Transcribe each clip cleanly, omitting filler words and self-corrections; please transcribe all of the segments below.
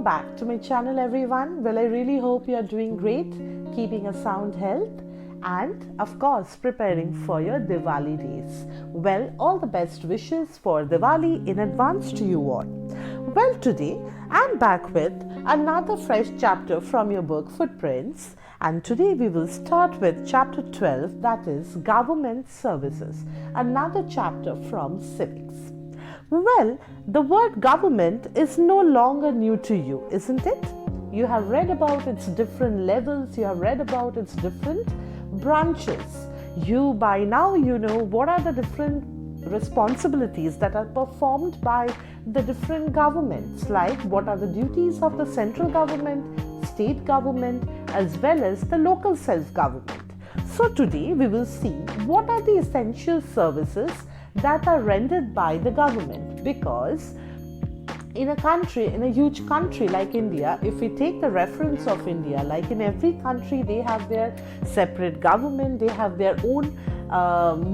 Welcome back to my channel, everyone. Well, I really hope you are doing great, keeping a sound health, and of course preparing for your Diwali days. Well, all the best wishes for Diwali in advance to you all. Well, today I'm back with another fresh chapter from your book Footprints, and today we will start with chapter 12, that is Government Services, another chapter from Civics. Well, the word government is no longer new to you, isn't it? You have read about its different levels, you have read about its different branches. By now you know what are the different responsibilities that are performed by the different governments, like what are the duties of the central government, state government, as well as the local self-government. So today we will see what are the essential services that are rendered by the government, because in a huge country like India, if we take the reference of India, like in every country they have their separate government, they have their own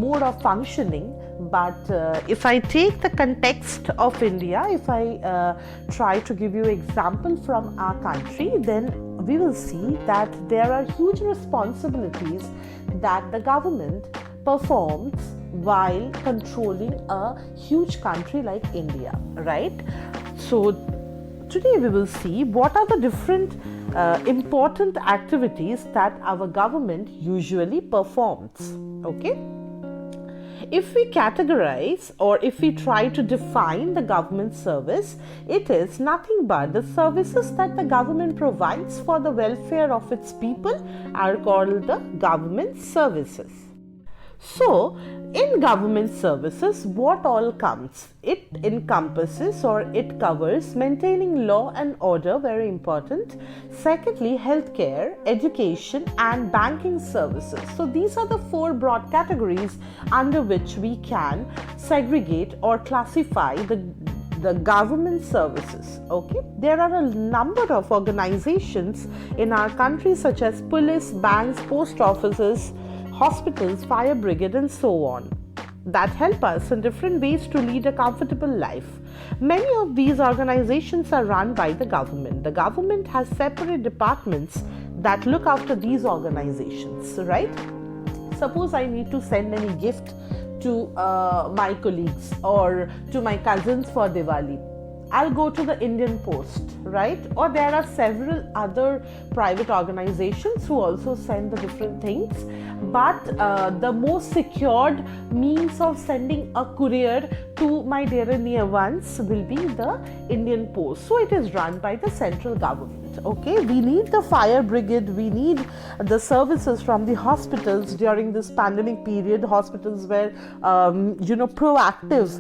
mode of functioning. But if I take the context of India, if I try to give you an example from our country, then we will see that there are huge responsibilities that the government performs while controlling a huge country like India, right? So today we will see what are the different important activities that our government usually performs. Okay, if we categorize or if we try to define the government service, it is nothing but the services that the government provides for the welfare of its people are called the government services. So, in government services, what all comes? It encompasses or it covers maintaining law and order, very important. Secondly, healthcare, education, and banking services. So, these are the four broad categories under which we can segregate or classify the government services. Okay, there are a number of organizations in our country such as police, banks, post offices, hospitals, fire brigade, and so on, that help us in different ways to lead a comfortable life. Many of these organizations are run by the government. The government has separate departments that look after these organizations, right? Suppose I need to send any gift to my colleagues or to my cousins for Diwali, I'll go to the Indian Post, right? Or there are several other private organizations who also send the different things. But the most secured means of sending a courier to my dear and near ones will be the Indian Post. So it is run by the central government. Okay, we need the fire brigade, we need the services from the hospitals during this pandemic period. Hospitals were proactive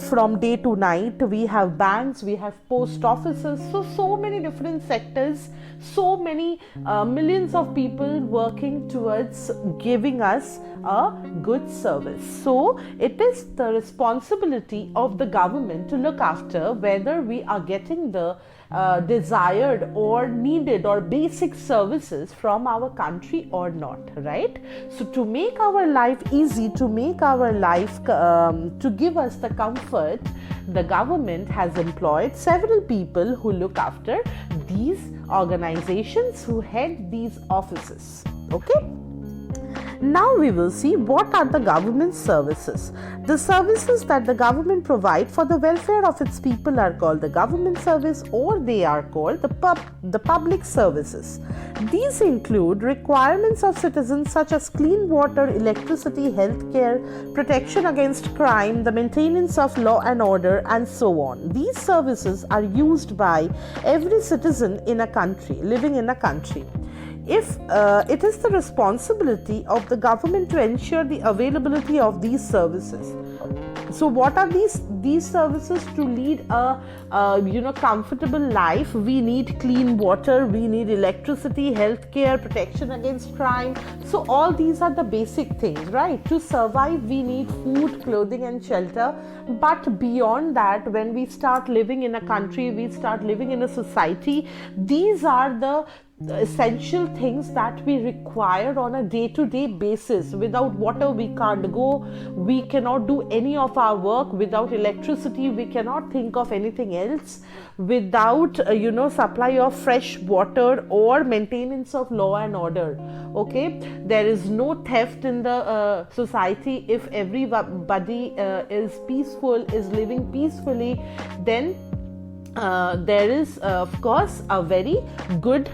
from day to night. We have banks, we have post offices, so many different sectors, so many millions of people working towards giving us a good service. So it is the responsibility of the government to look after whether we are getting the desired or needed or basic services from our country or not, right? So to make our life easy, to make our life to give us the comfort, the government has employed several people who look after these organizations, who head these offices. Okay, now we will see what are the government services. The services that the government provide for the welfare of its people are called the government service, or they are called the public services. These include requirements of citizens such as clean water, electricity, healthcare, protection against crime, the maintenance of law and order, and so on. These services are used by every citizen in a country, living in a country. If it is the responsibility of the government to ensure the availability of these services. So what are these services? To lead a comfortable life, we need clean water, we need electricity, healthcare, protection against crime. So all these are the basic things, right? To survive, we need food, clothing, and shelter. But beyond that, when we start living in a country, we start living in a society, these are the essential things that we require on a day-to-day basis. Without water we can't go, we cannot do any of our work. Without electricity we cannot think of anything else. Without supply of fresh water or maintenance of law and order, okay, there is no theft in the society. If everybody is peaceful, is living peacefully, then there is of course a very good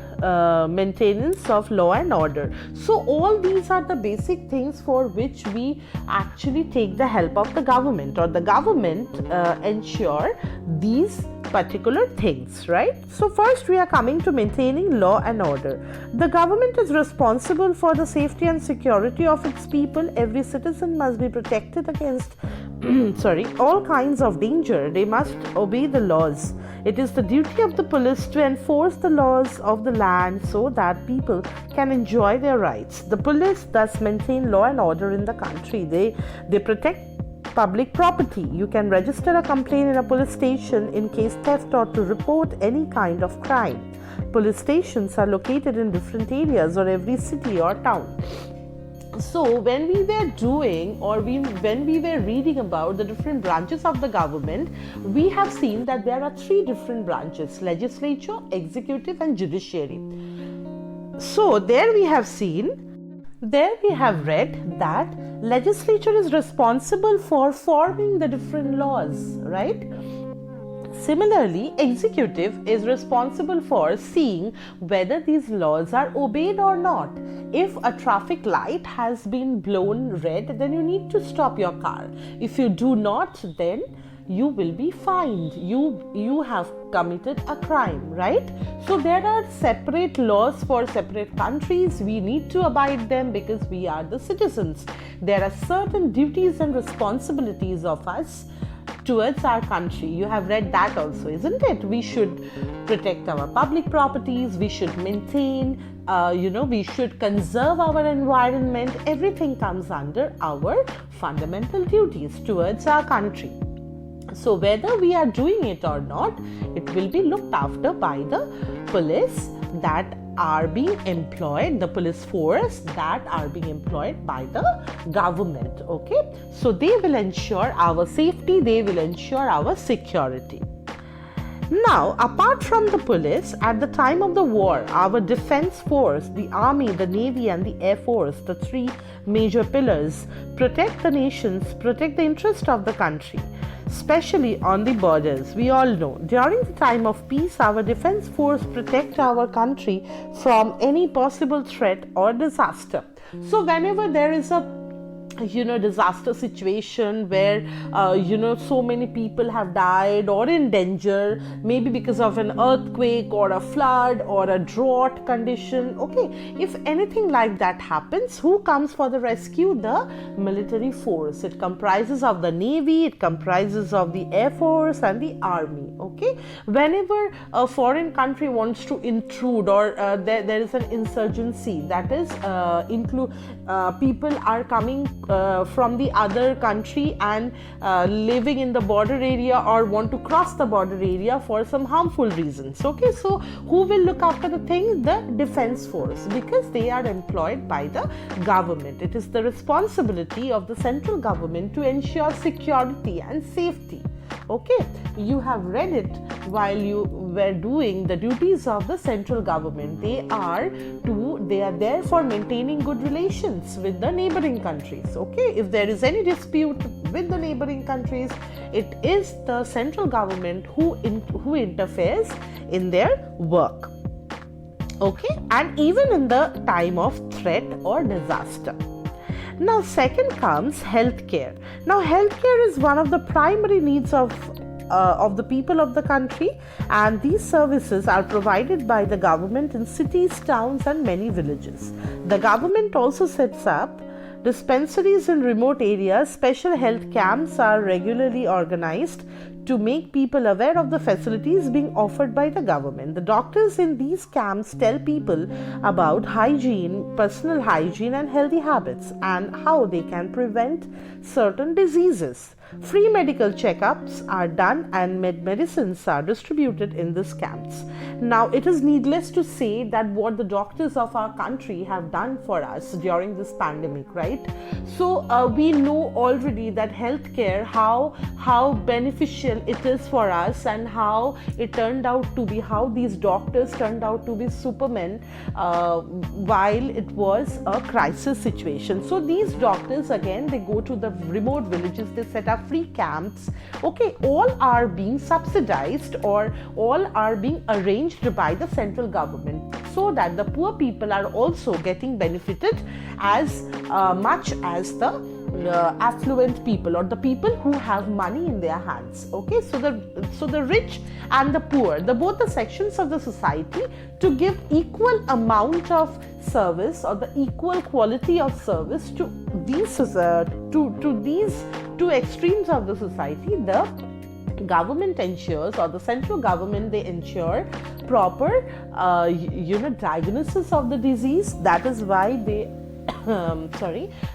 maintenance of law and order. So all these are the basic things for which we actually take the help of the government, or the government ensure these particular things, right? So first we are coming to maintaining law and order. The government is responsible for the safety and security of its people. Every citizen must be protected against all kinds of danger. They must obey the laws. It is the duty of the police to enforce the laws of the land so that people can enjoy their rights. The police thus maintain law and order in the country. They protect public property. You can register a complaint in a police station in case theft or to report any kind of crime. Police stations are located in different areas or every city or town. So when we were doing, or when we were reading about the different branches of the government, we have seen that there are 3 different branches: legislature, executive and judiciary. So there we have read that legislature is responsible for forming the different laws, right? Similarly, executive is responsible for seeing whether these laws are obeyed or not. If a traffic light has been blown red, then you need to stop your car. If you do not, then you will be fined. You have committed a crime, right? So there are separate laws for separate countries. We need to abide them because we are the citizens. There are certain duties and responsibilities of us towards our country. You have read that also, isn't it? We should protect our public properties, we should maintain, we should conserve our environment. Everything comes under our fundamental duties towards our country. So whether we are doing it or not, it will be looked after by the police that are being employed, the police force that are being employed by the government, okay? So they will ensure our safety, they will ensure our security. Now, apart from the police, at the time of the war, our defense force, the army, the navy and the air force, the 3 major pillars, protect the nations, protect the interest of the country, especially on the borders. We all know during the time of peace, our defense force protect our country from any possible threat or disaster. So whenever there is a disaster situation where so many people have died or in danger, maybe because of an earthquake or a flood or a drought condition, okay, if anything like that happens, who comes for the rescue? The military force. It comprises of the navy, it comprises of the air force and the army, okay? Whenever a foreign country wants to intrude, or there is an insurgency, that is people are coming from the other country and living in the border area or want to cross the border area for some harmful reasons, okay? So who will look after the thing? The defense force, because they are employed by the government. It is the responsibility of the central government to ensure security and safety. Okay, you have read it while you were doing the duties of the central government. They are there for maintaining good relations with the neighboring countries. Okay, if there is any dispute with the neighboring countries, it is the central government who interferes in their work. Okay, and even in the time of threat or disaster. Now, second comes healthcare. Now, healthcare is one of the primary needs of the people of the country, and these services are provided by the government in cities, towns, and many villages. The government also sets up dispensaries in remote areas. Special health camps are regularly organized to make people aware of the facilities being offered by the government. The doctors in these camps tell people about hygiene, personal hygiene and healthy habits, and how they can prevent certain diseases. Free medical checkups are done and medicines are distributed in these camps. Now, it is needless to say that what the doctors of our country have done for us during this pandemic, right? So we know already that healthcare, how beneficial it is for us, and how it turned out to be, how these doctors turned out to be supermen while it was a crisis situation. So these doctors, again, they go to the remote villages, they set up free camps. Okay, all are being subsidized, or all are being arranged by the central government, so that the poor people are also getting benefited as much as the affluent people, or the people who have money in their hands. Okay, so the rich and the poor, both the sections of the society, to give equal amount of service, or the equal quality of service to these to these two extremes of the society. The government ensures, or the central government, they ensure proper diagnosis of the disease. That is why they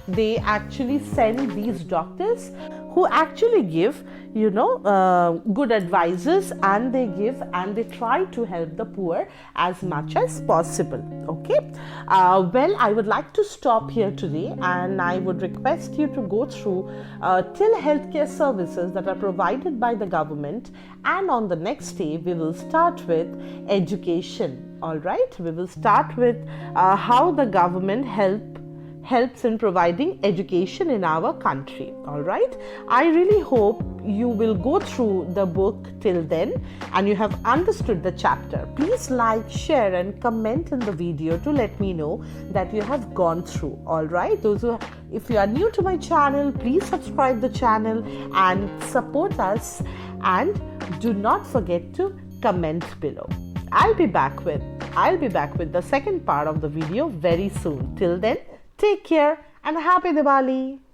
they actually send these doctors who actually give good advices, and they try to help the poor as much as possible. Okay, well, I would like to stop here today, and I would request you to go through till healthcare services that are provided by the government, and on the next day we will start with education. All right, we will start with how the government helps in providing education in our country. All right, I really hope you will go through the book till then and you have understood the chapter. Please like, share and comment in the video to let me know that you have gone through. All right, if you are new to my channel, please subscribe the channel and support us, and do not forget to comment below. I'll be back with the second part of the video very soon. Till then, take care and happy Diwali!